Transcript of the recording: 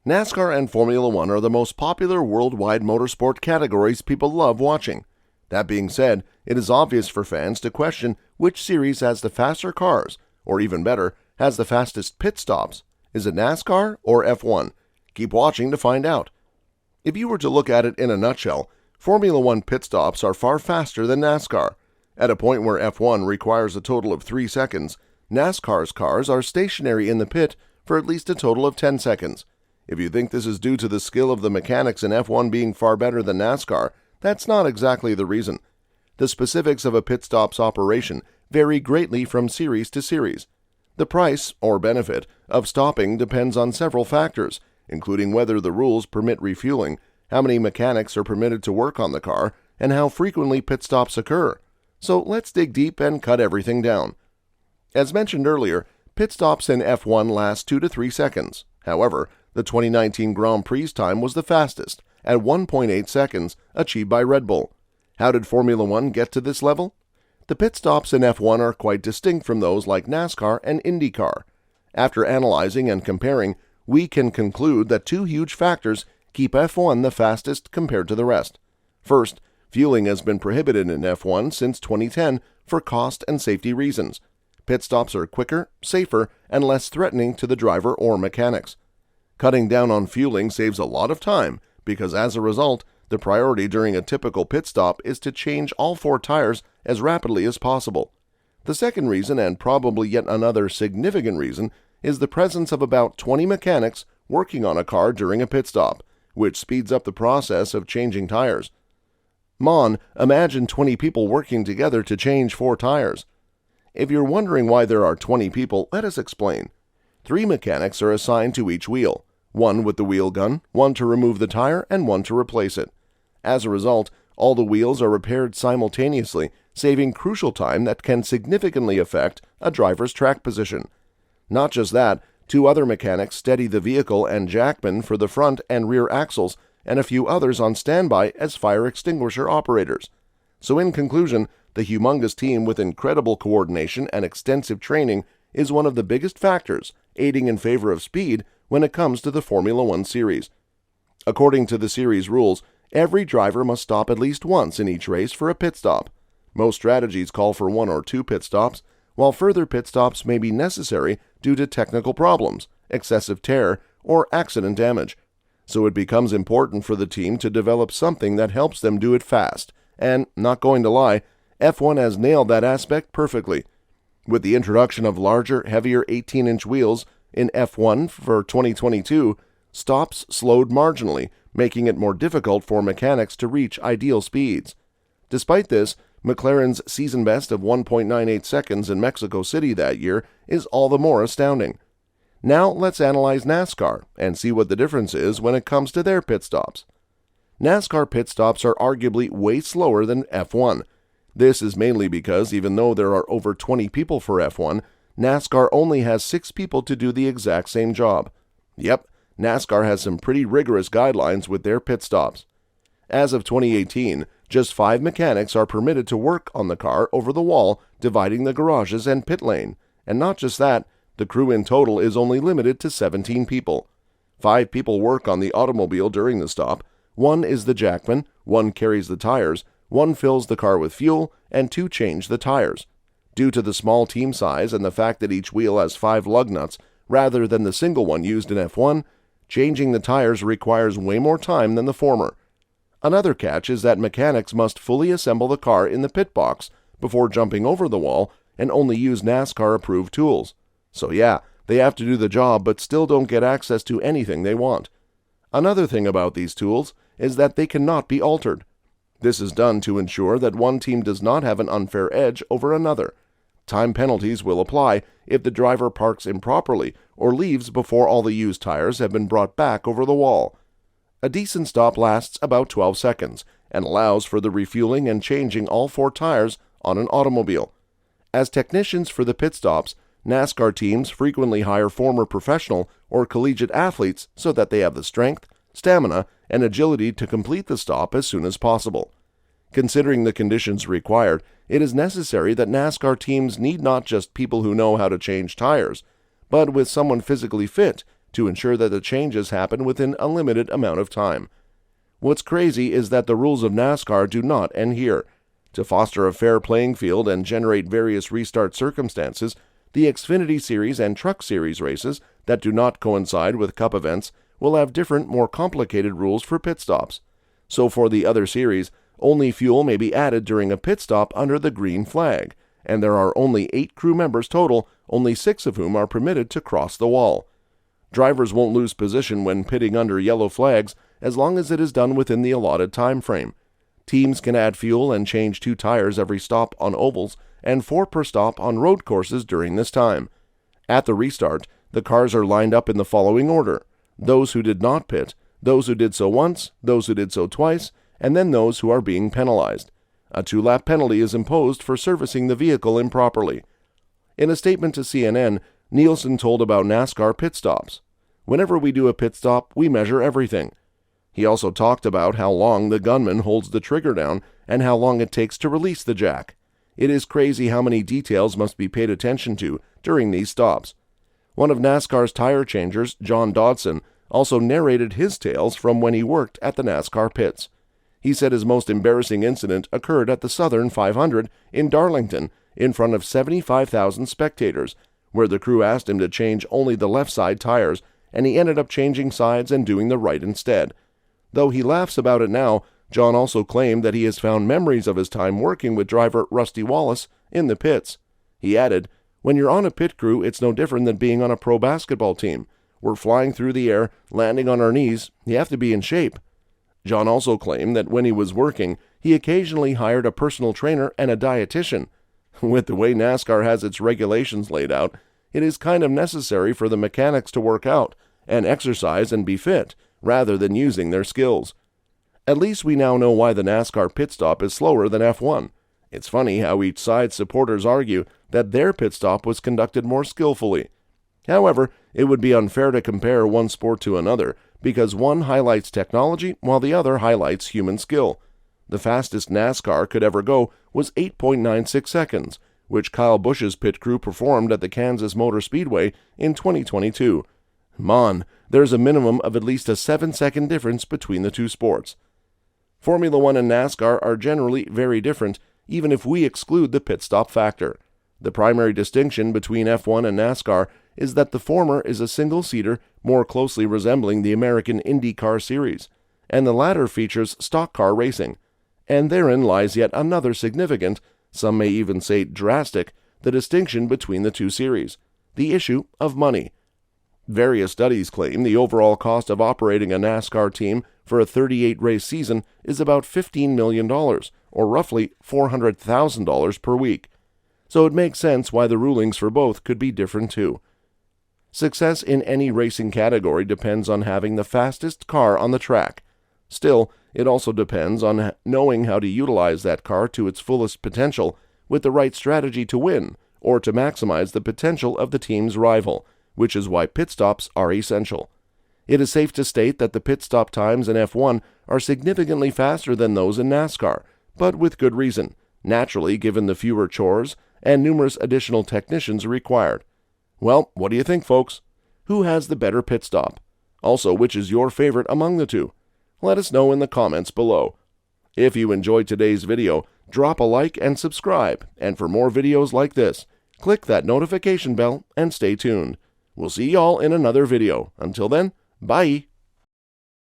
NASCAR and Formula One are the most popular worldwide motorsport categories people love watching. That being said, it is obvious for fans to question which series has the faster cars, or even better, has the fastest pit stops. Is it NASCAR or F1? Keep watching to find out. If you were to look at it in a nutshell, Formula One pit stops are far faster than NASCAR. At a point where F1 requires a total of 3 seconds, NASCAR's cars are stationary in the pit for at least a total of 10 seconds. If you think this is due to the skill of the mechanics in F1 being far better than NASCAR, that's not exactly the reason. The specifics of a pit stop's operation vary greatly from series to series. The price, or benefit, of stopping depends on several factors, including whether the rules permit refueling, how many mechanics are permitted to work on the car, and how frequently pit stops occur. So let's dig deep and cut everything down. As mentioned earlier, pit stops in F1 last 2 to 3 seconds. However, the 2019 Grand Prix time was the fastest, at 1.8 seconds, achieved by Red Bull. How did Formula One get to this level? The pit stops in F1 are quite distinct from those like NASCAR and IndyCar. After analyzing and comparing, we can conclude that two huge factors keep F1 the fastest compared to the rest. First, fueling has been prohibited in F1 since 2010 for cost and safety reasons. Pit stops are quicker, safer, and less threatening to the driver or mechanics. Cutting down on fueling saves a lot of time because as a result, the priority during a typical pit stop is to change all 4 tires as rapidly as possible. The second reason, and probably yet another significant reason, is the presence of about 20 mechanics working on a car during a pit stop, which speeds up the process of changing tires. Imagine 20 people working together to change 4 tires. If you're wondering why there are 20 people, let us explain. 3 mechanics are assigned to each wheel, 1 with the wheel gun, 1 to remove the tire, and 1 to replace it. As a result, all the wheels are repaired simultaneously, saving crucial time that can significantly affect a driver's track position. Not just that, 2 other mechanics steady the vehicle and jackman for the front and rear axles, and a few others on standby as fire extinguisher operators. So in conclusion, the humongous team with incredible coordination and extensive training is one of the biggest factors aiding in favor of speed when it comes to the Formula One series. According to the series rules, every driver must stop at least once in each race for a pit stop. Most strategies call for 1 or 2 pit stops, while further pit stops may be necessary due to technical problems, excessive tear, or accident damage. So it becomes important for the team to develop something that helps them do it fast, and, not going to lie, F1 has nailed that aspect perfectly. With the introduction of larger, heavier 18-inch wheels in F1 for 2022, stops slowed marginally, making it more difficult for mechanics to reach ideal speeds. Despite this, McLaren's season best of 1.98 seconds in Mexico City that year is all the more astounding. Now let's analyze NASCAR and see what the difference is when it comes to their pit stops. NASCAR pit stops are arguably way slower than F1. This is mainly because even though there are over 20 people for F1, NASCAR only has 6 people to do the exact same job. Yep, NASCAR has some pretty rigorous guidelines with their pit stops. As of 2018, just 5 mechanics are permitted to work on the car over the wall dividing the garages and pit lane. And not just that, the crew in total is only limited to 17 people. 5 people work on the automobile during the stop, 1 is the jackman, 1 carries the tires, 1 fills the car with fuel, and 2 change the tires. Due to the small team size and the fact that each wheel has 5 lug nuts rather than the single one used in F1, changing the tires requires way more time than the former. Another catch is that mechanics must fully assemble the car in the pit box before jumping over the wall and only use NASCAR-approved tools. So yeah, they have to do the job but still don't get access to anything they want. Another thing about these tools is that they cannot be altered. This is done to ensure that one team does not have an unfair edge over another. Time penalties will apply if the driver parks improperly or leaves before all the used tires have been brought back over the wall. A decent stop lasts about 12 seconds and allows for the refueling and changing all 4 tires on an automobile. As technicians for the pit stops, NASCAR teams frequently hire former professional or collegiate athletes so that they have the strength, stamina, and agility to complete the stop as soon as possible. Considering the conditions required, it is necessary that NASCAR teams need not just people who know how to change tires, but with someone physically fit to ensure that the changes happen within a limited amount of time. What's crazy is that the rules of NASCAR do not end here. To foster a fair playing field and generate various restart circumstances, the Xfinity Series and Truck Series races that do not coincide with Cup events will have different, more complicated rules for pit stops. So for the other series, only fuel may be added during a pit stop under the green flag, and there are only 8 crew members total, only 6 of whom are permitted to cross the wall. Drivers won't lose position when pitting under yellow flags as long as it is done within the allotted time frame. Teams can add fuel and change 2 tires every stop on ovals and 4 per stop on road courses during this time. At the restart, the cars are lined up in the following order: those who did not pit, those who did so once, those who did so twice, and then those who are being penalized. A 2-lap penalty is imposed for servicing the vehicle improperly. In a statement to CNN, Nielsen told about NASCAR pit stops. "Whenever we do a pit stop, we measure everything." He also talked about how long the gunman holds the trigger down and how long it takes to release the jack. It is crazy how many details must be paid attention to during these stops. One of NASCAR's tire changers, John Dodson, also narrated his tales from when he worked at the NASCAR pits. He said his most embarrassing incident occurred at the Southern 500 in Darlington in front of 75,000 spectators, where the crew asked him to change only the left side tires, and he ended up changing sides and doing the right instead. Though he laughs about it now, John also claimed that he has found memories of his time working with driver Rusty Wallace in the pits. He added, "When you're on a pit crew, it's no different than being on a pro basketball team. We're flying through the air, landing on our knees. You have to be in shape." John also claimed that when he was working, he occasionally hired a personal trainer and a dietitian. With the way NASCAR has its regulations laid out, it is kind of necessary for the mechanics to work out and exercise and be fit, rather than using their skills. At least we now know why the NASCAR pit stop is slower than F1. It's funny how each side's supporters argue that their pit stop was conducted more skillfully. However, it would be unfair to compare one sport to another, because one highlights technology while the other highlights human skill. The fastest NASCAR could ever go was 8.96 seconds, which Kyle Busch's pit crew performed at the Kansas Motor Speedway in 2022. There's a minimum of at least a 7-second difference between the two sports. Formula One and NASCAR are generally very different, even if we exclude the pit stop factor. The primary distinction between F1 and NASCAR is that the former is a single-seater more closely resembling the American IndyCar series, and the latter features stock car racing. And therein lies yet another significant, some may even say drastic, the distinction between the two series: the issue of money. Various studies claim the overall cost of operating a NASCAR team for a 38-race season is about $15 million, or roughly $400,000 per week. So it makes sense why the rulings for both could be different too. Success in any racing category depends on having the fastest car on the track. Still, it also depends on knowing how to utilize that car to its fullest potential with the right strategy to win, or to maximize the potential of the team's rival, which is why pit stops are essential. It is safe to state that the pit stop times in F1 are significantly faster than those in NASCAR, but with good reason, naturally given the fewer chores and numerous additional technicians required. Well, what do you think, folks? Who has the better pit stop? Also, which is your favorite among the two? Let us know in the comments below. If you enjoyed today's video, drop a like and subscribe, and for more videos like this, click that notification bell and stay tuned. We'll see y'all in another video. Until then, bye!